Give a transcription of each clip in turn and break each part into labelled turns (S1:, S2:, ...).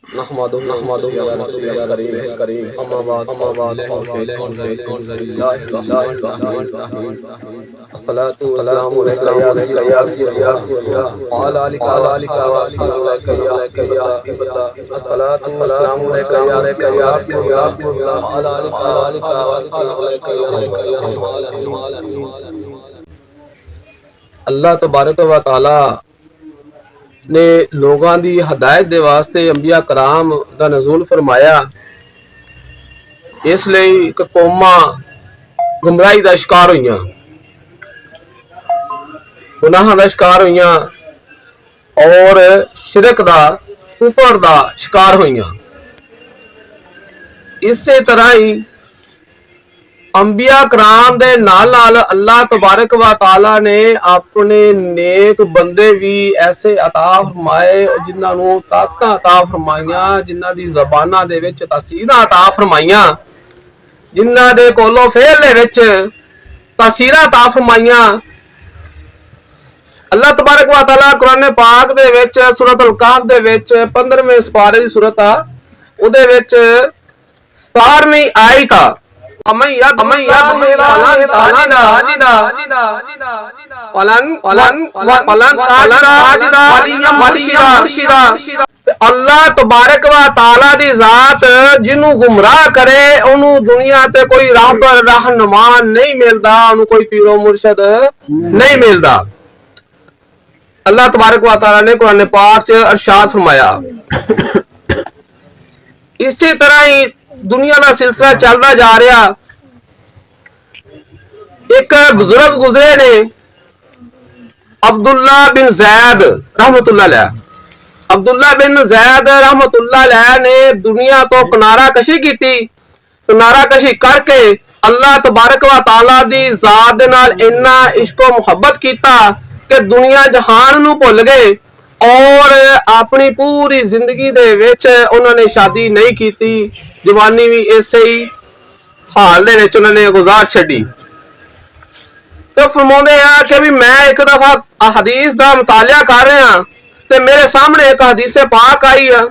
S1: नहमदुहु अला रसूलिल करीम अम्मा बाद अस्सलातु वस्सलामु अलैका या रसूलल्लाह व अला आलिका व अस्हाबिका या हबीबल्लाह अस्सलातु वस्सलामु अलैका या रसूलल्लाह व अला आलिका व अस्हाबिका या रहमान अल्लाह तबारक व तआला ने लोगों की हदायत के वास्ते अंबिया कराम का नज़ूल फरमाया। इसलिए कौमां गुमराही का शिकार हुई, गुनाहां का शिकार हुई और शिरक का कुफर का शिकार हुई। इसे तरह ही अंबिया कराम दे नाल अल्लाह तबारक व तआला ने अपने नेक बंदे भी ऐसे अता फरमाए जिन्होंने ताकत अता फरमाइया, जिन्हों की ज़बाना दे विच तासीरां अता फरमाइया, जिन्हों दे कोलो फेल दे विच तासीरां अता फरमाइया। अल्लाह तबारक व तआला कुरान पाक दे विच सूरत अल कहफ दे विच 15वें सुपारे दी सूरत आ उहदे विच 17वीं आयत आ अल्लाह तबारक व तआला दी जात जिन्हों गुमराह करे उन्हों दुनिया ते कोई राहबर रहनुमा नहीं मिलता, उन्हों कोई पीरो मुर्शद नहीं मिलता। अल्लाह तबारक व तआला ने कुरान पाक च इरशाद फरमाया। इसी तरह ही दुनिया का सिलसिला चलता जा रहा। एक बुजुर्ग गुजरे ने अब्दुल्ला बिन जैद रहमतुल्लाह अलैह। अब्दुल्ला बिन जैद रहमतुल्लाह अलैह ने दुनिया तो किनारा कशी की। किनारा कशी करके अल्लाह तबारक व तआला दी जात दे नाल इन्ना इश्को मुहब्बत कीता कि दुनिया जहान नूं भुल गए और अपनी पूरी जिंदगी दे विच उन्होंने शादी नहीं की, जवानी भी इसे ही हाल दे विच उन्होंने गुजार छड़ी। तो फरमाते हैं कि भी मैं एक दफा हदीस का मुतालिया कर रहा तो मेरे सामने एक हदीस पाक आई है,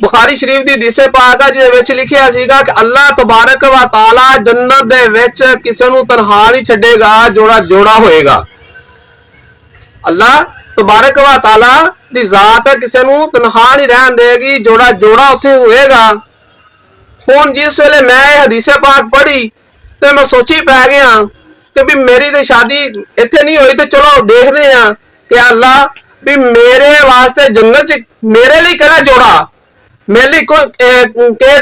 S1: बुखारी शरीफ की हदीस पाक है जिहदे लिखिया सीगा कि अल्लाह तबारक व तआला जन्नत दे विच किसी नूं तन्हा नहीं छड्डेगा, जोड़ा जोड़ा होएगा। अल्लाह तबारक व तआला दी जात किसी नूं तन्हा नहीं रहन देगी, जोड़ा जोड़ा उत्थे होएगा। हुण जिस वेले मैं हदीस पाक पढ़ी तो मैं सोची पै गया कि भी मेरी तो शादी इत्थे नहीं हुई तो चलो देखते हैं कि अल्लाह भी मेरे वास्ते जन्नत च मेरे लिए कहना जोड़ा, मेरे लिए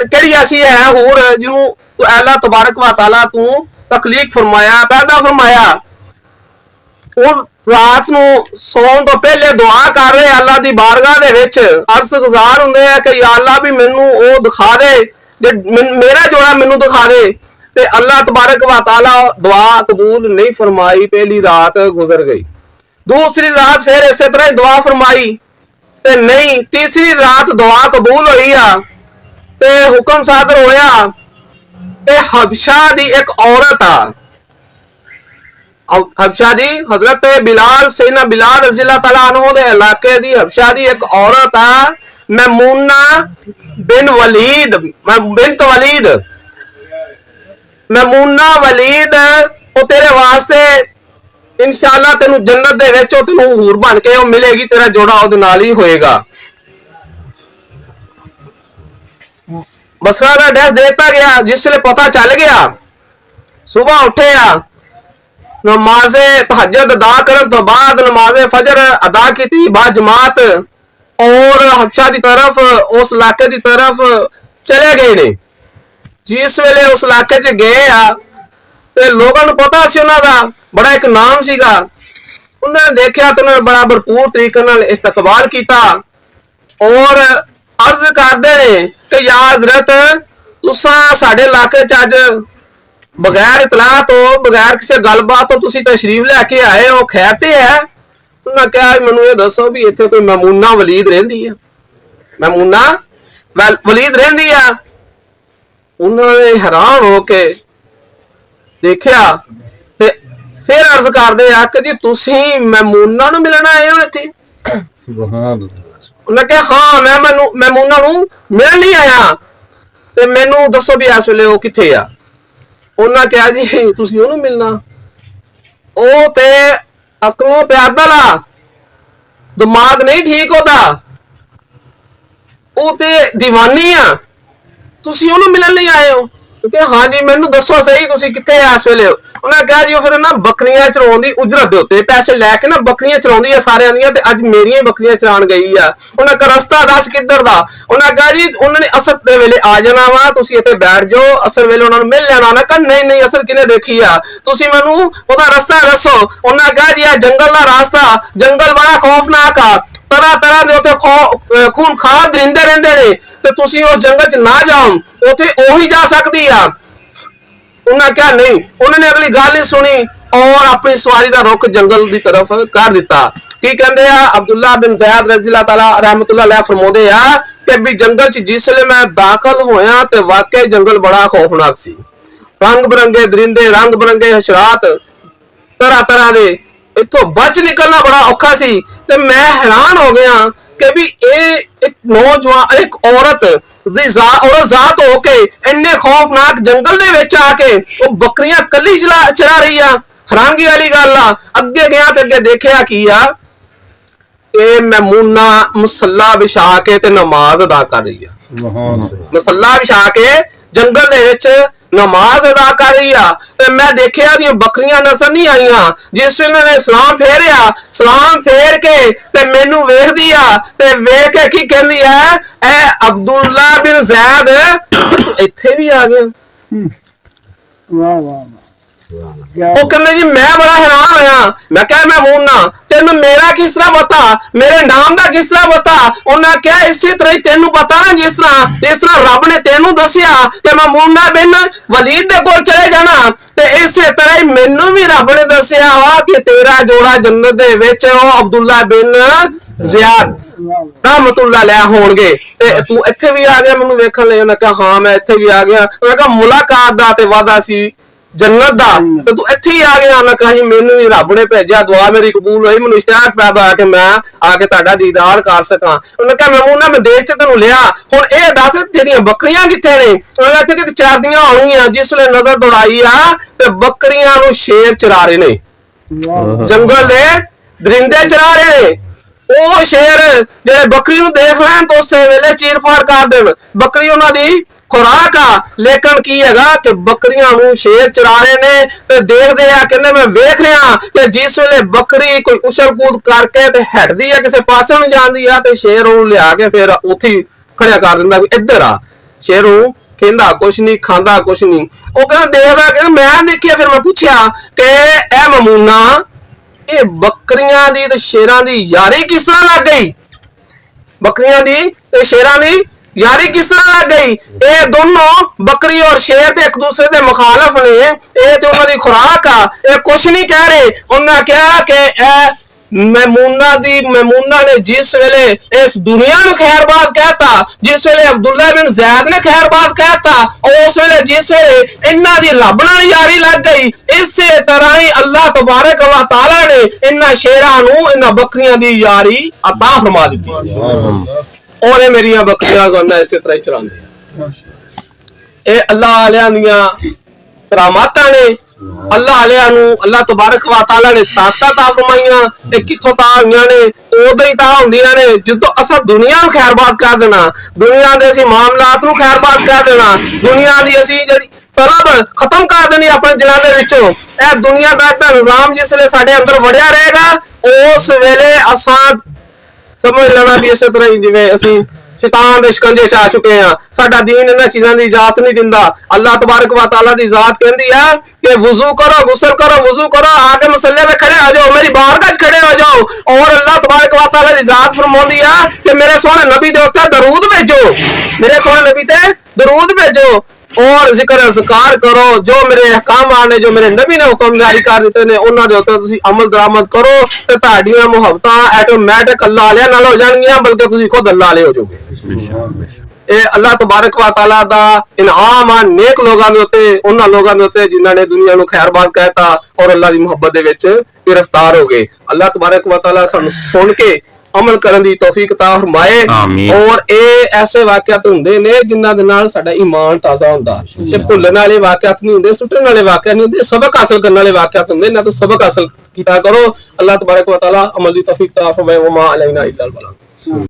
S1: केड़ी ऐसी है हूर जिन्हों अल्लाह तबारक व तआला तू तखलीक फरमाया, पैदा फरमाया। और रात नूं सौन तो पहले दुआ कर रहे अल्लाह दी बारगाह दे विच अर्ज़ गुज़ार हुंदे हैं कि या अल्लाह भी मैनू ओ दिखा दे, मेरा जोड़ा मैनू दिखा दे। ते अल्लाह तबारक व तआला दुआ कबूल नहीं फरमाई। पहली रात गुजर गई, दूसरी रात फिर इस तरह दुआ फरमाई ते नहीं, तीसरी रात दुआ कबूल हुई आ ते हुक्म सादर होया ते हबशा दी एक औरत आ, हबशा दी हजरत बिलाल सैयदना बिलाल रज़ी अल्लाह तआला अन्हु दे इलाके दी हबशा दी एक औरत आ मैमूना बिन वलीद बिनत वलीद। मैमूना वलीद ओ तेरे वास्ते इंशाअल्लाह तेनू जन्नत दे विच ओ तेनू हूर बन के ओ मिलेगी, तेरा जोड़ा ओदे नाल ही होएगा। बसरा दा एड्रेस देता गया। जिसले पता चल गया सुबह उठे आ, नमाज़े तहज्जुद अदा करन तो बाद नमाज़े फजर अदा की बा जमात और हबशा की तरफ उस इलाके की तरफ चले गए ने। जिस वेले उस इलाके च गए आ ते लोगों को पता सी उन्हां दा बड़ा एक नाम सीगा। उन्होंने देखा तो उन्होंने बड़ा भरपूर तरीके नाल इस्तकबाल किया और अर्ज करते ने कि या हजरत तुसां साडे इलाके च अज बगैर इतला तो बगैर किसी गलबात तो तुसीं तशरीफ लैके आए हो, खैर ते है? उन्होंने कहा मैनू ये दसो भी इत्थे कोई मैमूना वलीद रहिंदी है? मैमूना वलीद रहिंदी है? उन्होंने हैरान होके देखिया ते फिर अर्ज करदे आ कि जी तुसीं मैमूना नूं मिलण आए हो इत्थे? सुभान अल्लाह। ਉਹਨੇ ਕਿਹਾ ਹਾਂ ਮੈਂ ਮੂਨਾ ਨੂੰ ਮਿਲਣ ਲਈ ਆਇਆ, ਤੇ ਮੈਨੂੰ ਦੱਸੋ ਵੀ ਇਸ ਵੇਲੇ ਉਹ ਕਿੱਥੇ ਆ। ਉਹਨਾਂ ਕਿਹਾ ਜੀ ਤੁਸੀਂ ਉਹਨੂੰ ਮਿਲਣਾ, ਉਹ ਤੇ ਅਕਲੋਂ ਪੈਦਲ ਆ, ਦਿਮਾਗ ਨਹੀਂ ਠੀਕ ਉਹਦਾ, ਉਹ ਤੇ ਦੀਵਾਨੀ ਆ, ਤੁਸੀਂ ਉਹਨੂੰ ਮਿਲਣ ਲਈ ਆਏ ਹੋ। ਕਿ ਹਾਂ ਜੀ ਮੈਨੂੰ ਦੱਸੋ ਸਹੀ ਤੁਸੀਂ ਕਿੱਥੇ ਆ ਇਸ ਵੇਲੇ। ਉਹਨਾਂ ਕਿਹਾ ਜੀ ਉਹ ਫਿਰ ਨਾ ਬੱਕਰੀਆਂ ਚਰਾਉਣ ਦੀ ਉਜਰਤ ਦੇ ਉੱਤੇ ਪੈਸੇ ਲੈ ਕੇ ਨਾ ਬੱਕਰੀਆਂ ਚਰਾਉਂਦੀ ਆ ਸਾਰਿਆਂ ਦੀਆਂ, ਤੇ ਅੱਜ ਮੇਰੀਆਂ ਬੱਕਰੀਆਂ ਚਰਾਉਣ ਗਈ ਆ। ਉਹਨਾਂ ਕਿਹਾ ਰਸਤਾ ਦੱਸ ਕਿੱਧਰ ਦਾ। ਉਹਨਾਂ ਕਿਹਾ ਜੀ ਉਹਨਾਂ ਨੇ ਅਸਰ ਦੇ ਵੇਲੇ ਆ ਜਾਣਾ ਵਾ, ਤੁਸੀਂ ਇੱਥੇ ਬੈਠ ਜਾਓ, ਅਸਰ ਵੇਲੇ ਉਹਨਾਂ ਨੂੰ ਮਿਲ ਲੈਣਾ। ਉਹਨਾਂ ਕਿਹਾ ਨਹੀਂ ਅਸਰ ਕਿਹਨੇ ਦੇਖੀ ਆ, ਤੁਸੀਂ ਮੈਨੂੰ ਉਹਦਾ ਰਸਤਾ ਦੱਸੋ। ਉਹਨਾਂ ਕਿਹਾ ਜੀ ਇਹ ਜੰਗਲ ਦਾ ਰਾਸਤਾ, ਜੰਗਲ ਬੜਾ ਖੌਫਨਾਕ ਆ, ਤਰ੍ਹਾਂ ਦੇ ਉੱਥੇ ਖੂਨਖਾਰ ਦਰਿੰਦੇ ਰਹਿੰਦੇ ਨੇ, ਤੇ ਤੁਸੀਂ ਉਸ ਜੰਗਲ ਚ ਨਾ ਜਾਓ, ਉੱਥੇ ਉਹੀ ਜਾ ਸਕਦੀ ਆ। ਉਹਨਾਂ ਕਿਹਾ ਨਹੀਂ। ਉਹਨਾਂ ਨੇ ਅਗਲੀ ਗੱਲ ਹੀ ਸੁਣੀ ਔਰ ਆਪਣੀ ਸਵਾਰੀ ਦਾ ਰੁਖ ਜੰਗਲ ਦੀ ਤਰਫ ਕਰ ਦਿੱਤਾ। ਕੀ ਕਹਿੰਦੇ ਆ ਅਬਦੁੱਲਾ ਬਿਨ ਜ਼ੈਦ ਰਜ਼ੀ ਅੱਲਾਹ ਤਾਲਾ ਰਹਿਮਤੁल्लाह अलैह ਫਰਮਾਉਂਦੇ ਆ ਕਿ ਵੀ ਜੰਗਲ ਚ ਜਿਸ ਵੇਲੇ ਮੈਂ ਦਾਖਲ ਹੋਇਆ ਤੇ ਵਾਕਈ ਜੰਗਲ ਬੜਾ ਖੌਫਨਾਕ ਸੀ। ਰੰਗ ਬਿਰੰਗੇ ਦਰਿੰਦੇ, ਰੰਗ ਬਿਰੰਗੇ ਹਸ਼ਰਾਤ, ਤਰ੍ਹਾਂ ਦੇ, ਇੱਥੋਂ ਬਚ ਨਿਕਲਣਾ ਬੜਾ ਔਖਾ ਸੀ। ਤੇ ਮੈਂ ਹੈਰਾਨ ਹੋ ਗਿਆ ਕਿ ਵੀ ਇਹ ਇੱਕ ਨੌਜਵਾਨ, ਇੱਕ ਔਰਤ ਦੀ ਜ਼ਾਤ ਹੋ ਕੇ ਇੰਨੇ ਖੌਫਨਾਕ ਜੰਗਲ ਦੇ ਵਿੱਚ ਆ ਕੇ ਉਹ ਬੱਕਰੀਆਂ ਕੱਲੀ ਚਰਾ ਰਹੀ ਆ। ਹੈਰਾਨਗੀ ਵਾਲੀ ਗੱਲ ਆ। ਅੱਗੇ ਗਿਆ ਤੇ ਅੱਗੇ ਦੇਖਿਆ ਕੀ ਆ, ਇਹ ਮੈਮੂਨਾ ਮੁਸੱਲਾ ਵਿਛਾ ਕੇ ਤੇ ਨਮਾਜ਼ ਅਦਾ ਕਰ ਰਹੀ ਆ। ਮੁਸੱਲਾ ਵਿਛਾ ਕੇ ਜੰਗਲ ਦੇ ਵਿੱਚ ਨਮਾਜ਼ ਅਦਾ ਕਰ ਰਹੀ ਆ। ਤੇ ਮੈਂ ਦੇਖਿਆ ਦੀਆਂ ਬੱਕਰੀਆਂ ਨਜ਼ਰ ਨਹੀਂ ਆਈਆਂ। ਜਿਸ ਵੇਲੇ ਨੇ ਸਲਾਮ ਫੇਰਿਆ, ਸਲਾਮ ਫੇਰ ਕੇ ਤੇ ਮੈਨੂੰ ਵੇਖਦੀ ਆ, ਤੇ ਵੇਖ ਕੇ ਕੀ ਕਹਿੰਦੀ ਆ, ਇਹ ਅਬਦੁੱਲਾ ਬਿਨ ਜ਼ੈਦ ਇੱਥੇ ਵੀ ਆ ਗਿਆ।
S2: ਵਾਹ ਵਾਹ।
S1: ਉਹ ਕਹਿੰਦੇ ਜੀ ਮੈਂ ਬੜਾ ਹੈਰਾਨ ਹੋਇਆ। ਮੈਂ ਕਿਹਾ ਮੈਮੂਨਾ ਤੈਨੂੰ ਮੇਰਾ ਕਿਸ ਤਰ੍ਹਾਂ ਪਤਾ, ਮੇਰੇ ਨਾਮ ਦਾ ਕਿਸ ਤਰ੍ਹਾਂ ਪਤਾ। ਉਹਨਾਂ ਕਿਹਾ ਇਸੇ ਤਰ੍ਹਾਂ ਹੀ ਤੈਨੂੰ ਪਤਾ ਨਾ, ਜਿਸ ਤਰ੍ਹਾਂ ਰੱਬ ਨੇ ਤੈਨੂੰ ਦੱਸਿਆ ਕਿ ਮੈਮੂਨਾ ਬਿਨ ਵਲੀਦ ਦੇ ਕੋਲ ਚਲੇ ਜਾਣਾ, ਤੇ ਇਸੇ ਤਰ੍ਹਾਂ ਹੀ ਮੈਨੂੰ ਵੀ ਰੱਬ ਨੇ ਦੱਸਿਆ ਵਾ ਕਿ ਤੇਰਾ ਜੋੜਾ ਜੰਨਤ ਦੇ ਵਿੱਚ ਉਹ ਅਬਦੁੱਲਾ ਬਿਨ ਜ਼ਿਆਦ ਰਹਿਮਤੁल्लाह अलैह ਹੋਣਗੇ। ਤੇ ਤੂੰ ਇੱਥੇ ਵੀ ਆ ਗਿਆ ਮੈਨੂੰ ਵੇਖਣ ਲਈ। ਉਹਨੇ ਕਿਹਾ ਹਾਂ ਮੈਂ ਇੱਥੇ ਵੀ ਆ ਗਿਆ। ਮੈਂ ਕਿਹਾ ਮੁਲਾਕਾਤ ਦਾ ਤੇ ਵਾਦਾ ਸੀ ਜੰਨਤ ਦਾ, ਤੇ ਤੂੰ ਇੱਥੇ ਹੀ ਆ ਗਿਆ। ਉਹਨਾਂ ਕਿਹਾ ਜੀ ਮੈਨੂੰ ਵੀ ਰੱਬ ਨੇ ਭੇਜਿਆ, ਦੁਆ ਮੇਰੀ ਕਬੂਲ ਹੋਈ, ਮੈਨੂੰ ਇਸ਼ਤਿਆਕ ਪੈਦਾ ਹੋਇਆ ਕਿ ਮੈਂ ਆ ਕੇ ਤੁਹਾਡਾ ਦੀਦਾਰ ਕਰ ਸਕਾਂ। ਉਹਨੇ ਕਿਹਾ ਮੈਮੂਨਾ ਮੈਂ ਦੇਖ ਤੇ ਤੈਨੂੰ ਲਿਆ, ਹੁਣ ਇਹ ਦੱਸ ਤੇਰੀਆਂ ਬੱਕਰੀਆਂ ਕਿੱਥੇ ਨੇ। ਉਹਨੇ ਕਿਹਾ ਕਿ ਚਰਦੀਆਂ ਹੋਣਗੀਆਂ। ਜਿਸ ਵੇਲੇ ਨਜ਼ਰ ਦੌੜਾਈ ਆ ਤੇ ਬੱਕਰੀਆਂ ਨੂੰ ਸ਼ੇਰ ਚਰਾ ਰਹੇ ਨੇ, ਜੰਗਲ ਦੇ ਦਰਿੰਦੇ ਚਰਾ ਰਹੇ ਨੇ। ਉਹ ਸ਼ੇਰ ਜਿਹੜੇ ਬੱਕਰੀ ਨੂੰ ਦੇਖ ਲੈਣ ਤਾਂ ਉਸੇ ਵੇਲੇ ਚੀਰ ਫਾੜ ਕਰ ਦੇਣ। ਬੱਕਰੀ ਉਹਨਾਂ ਦੀ ਖੁਰਾਕ ਆ, ਲੇਕਿਨ ਕੀ ਹੈਗਾ ਕਿ ਬੱਕਰੀਆਂ ਨੂੰ ਸ਼ੇਰ ਚਰਾ ਰਹੇ ਨੇ। ਤੇ ਦੇਖਦੇ ਆ, ਕਹਿੰਦੇ ਮੈਂ ਵੇਖ ਰਿਹਾ ਕਿ ਜਿਸ ਵੇਲੇ ਬੱਕਰੀ ਕੋਈ ਉਛਲ ਕੂਦ ਕਰਕੇ ਤੇ ਹਟਦੀ ਆ, ਕਿਸੇ ਪਾਸੇ ਨੂੰ ਜਾਂਦੀ ਆ, ਤੇ ਸ਼ੇਰ ਉਹਨੂੰ ਲਿਆ ਕੇ ਫਿਰ ਉੱਥੇ ਖੜਿਆ ਕਰ ਦਿੰਦਾ ਵੀ ਇੱਧਰ ਆ। ਸ਼ੇਰ ਨੂੰ ਕਹਿੰਦਾ ਕੁਛ ਨਹੀਂ, ਖਾਂਦਾ ਕੁਛ ਨਹੀਂ। ਉਹ ਕਹਿੰਦਾ ਦੇਖਦਾ, ਕਹਿੰਦਾ ਮੈਂ ਦੇਖਿਆ। ਫਿਰ ਮੈਂ ਪੁੱਛਿਆ ਕਿ ਇਹ ਮੈਮੂਨਾ ਇਹ ਬੱਕਰੀਆਂ ਦੀ ਤੇ ਸ਼ੇਰਾਂ ਦੀ ਯਾਰੀ ਕਿਸ ਤਰ੍ਹਾਂ ਲੱਗ ਗਈ, ਬੱਕਰੀਆਂ ਦੀ ਤੇ ਸ਼ੇਰਾਂ ਦੀ ਯਾਰੀ ਕਿਸ ਤਰ੍ਹਾਂ ਲੱਗ ਗਈ। ਇਹ ਦੋਨੋਂ ਬੱਕਰੀ ਔਰ ਸ਼ੇਰ ਤੇ ਇੱਕ ਦੂਸਰੇ ਦੇ ਮੁਖਾਲਫ ਨੇ, ਇਹ ਤੇ ਉਹਨਾਂ ਦੀ ਖੁਰਾਕ ਆ, ਇਹ ਕੁਛ ਨਹੀਂ ਕਹਿ ਰਹੇ। ਉਹਨਾਂ ਕਿਹਾ ਕਿ ਇਹ ਮੈਮੂਨਾ ਨੇ ਜਿਸ ਵੇਲੇ ਇਸ ਦੁਨੀਆ ਨੂੰ ਖੈਰਬਾਦ ਕਹਿਤਾ, ਜਿਸ ਵੇਲੇ ਅਬਦੁੱਲਾ ਬਿਨ ਜ਼ੈਦ ਨੇ ਖੈਰਬਾਦ ਕਹਿਤਾ, ਉਸ ਵੇਲੇ ਜਿਸ ਵੇਲੇ ਇਹਨਾਂ ਦੀ ਰੱਬ ਨਾਲ ਯਾਰੀ ਲੱਗ ਗਈ, ਇਸੇ ਤਰ੍ਹਾਂ ਹੀ ਅੱਲਾਹ ਤਬਾਰਕ व तआला ने ਇਹਨਾਂ ਸ਼ੇਰਾਂ ਨੂੰ ਇਹਨਾਂ ਬੱਕਰੀਆਂ ਦੀ ਯਾਰੀ ਅਤਾ ਫਰਮਾ ਦਿੱਤੀ। ਉਹਨੇ ਮੇਰੀਆਂ ਬੱਕਰੀਆਂ ਜ਼ੋਨਾ ਇਸੇ ਤਰ੍ਹਾਂ ਹੀ ਚਰਾਉਂਦੇ। ਇਹ ਅੱਲਾਹ ਵਾਲਿਆਂ ਦੀਆਂ ਕਰਾਮਾਤਾਂ ਨੇ। ਅੱਲਾਹ ਵਾਲਿਆਂ ਨੂੰ ਅੱਲਾਹ ਤਬਾਰਕ व तआला ਨੇ ਤਾਕਤਾਂ ਤਾ ਫਰਮਾਈਆਂ। ਤੇ ਕਿੱਥੋਂ ਤਾ ਹੋਈਆਂ ਨੇ, ਉਦੋਂ ਹੀ ਤਾ ਹੁੰਦੀਆਂ ਨੇ ਜਦੋਂ ਅਸਾਂ ਦੁਨੀਆ ਨੂੰ ਖੈਰਬਾਦ ਕਰ ਦੇਣਾ, ਦੁਨੀਆ ਦੇ ਅਸੀਂ ਮਾਮਲਾਤ ਨੂੰ ਖੈਰਬਾਦ ਕਰ ਦੇਣਾ, ਦੁਨੀਆ ਦੀ ਅਸੀਂ ਜਿਹੜੀ ਤਰਬ ਖਤਮ ਕਰ ਦੇਣੀ ਆਪਣੇ ਦਿਲਾਂ ਦੇ ਵਿੱਚੋਂ। ਇਹ ਦੁਨੀਆ ਦਾ ਨਿਜ਼ਾਮ ਜਿਸ ਵੇਲੇ ਸਾਡੇ ਅੰਦਰ ਵੜਿਆ ਰਹੇਗਾ, ਉਸ ਵੇਲੇ ਅਸਾਂ ਸਮਝ ਲੈਣਾ ਵੀ ਇਸੇ ਤਰ੍ਹਾਂ ਹੀ ਜਿਵੇਂ ਅਸੀਂ शैतान दे शिकंजे च आ चुके हैं। साडा दीन इन्हां चीज़ां दी इजाजत नहीं दिंदा। अल्लाह तबारक व तआला दी ज़ात कहंदी है कि वुजू करो, गुस्ल करो, वुजू करो, आके मसल्ले पे खड़े हो जाओ, मेरी बारगाह च खड़े हो जाओ। और अल्लाह तबारक व तआला दी ज़ात फरमाउंदी है कि मेरे सोहने नबी दे उत्ते दरूद भेजो, मेरे सोहने नबी ते दरूद भेजो और जिक्र अज़कार करो। जो मेरे अहकाम ने, जो मेरे नबी ने हुक्म जारी कर दिते ने, उन्हां दे उत्ते तुसीं अमल दरामद करो ते तुहाडीआं मुहब्बतां ऑटोमैटिक अल्लाह वालियां नाल हो जाणगीआं, बल्कि तुसीं खुद अल्लाह वाले हो जाओगे। अल्लाह तबारक व तआला दा इनाम आ नेक लोगां दे उत्ते, उन्हां लोगां दे उत्ते जिन्हां ने दुनिया नूं खैरबाद कहता और अल्लाह दी मुहब्बत दे विच गिरफ्तार हो गए। अल्लाह तबारक व तआला सानूं सुन के ਅਮਲ ਕਰਨ ਦੀ ਤੌਫੀਕ ਤਾ ਫਰਮਾਏ।
S3: ਆਮੀਨ।
S1: ਔਰ ਇਹ ਐਸੇ ਵਾਕਿਆਤ ਹੁੰਦੇ ਨੇ ਜਿਨ੍ਹਾਂ ਦੇ ਨਾਲ ਸਾਡਾ ਈਮਾਨ ਤਾਜ਼ਾ ਹੁੰਦਾ ਤੇ ਭੁੱਲਣ ਵਾਲੇ ਵਾਕਿਆਤ ਨਹੀਂ ਹੁੰਦੇ, ਸੁੱਟਣ ਵਾਲੇ ਵਾਕਿਆਤ ਨਹੀਂ ਹੁੰਦੇ, ਸਬਕ ਹਾਸਲ ਕਰਨ ਵਾਲੇ ਵਾਕਿਆਤ ਹੁੰਦੇ। ਇਹਨਾਂ ਤੋਂ ਸਬਕ ਹਾਸਲ ਕੀਤਾ ਕਰੋ। ਅੱਲਾਹ ਤਬਾਰਕ व तआला अमल दी तौफीक ता फरमाए। वमा अलैना इल्लल बलाग।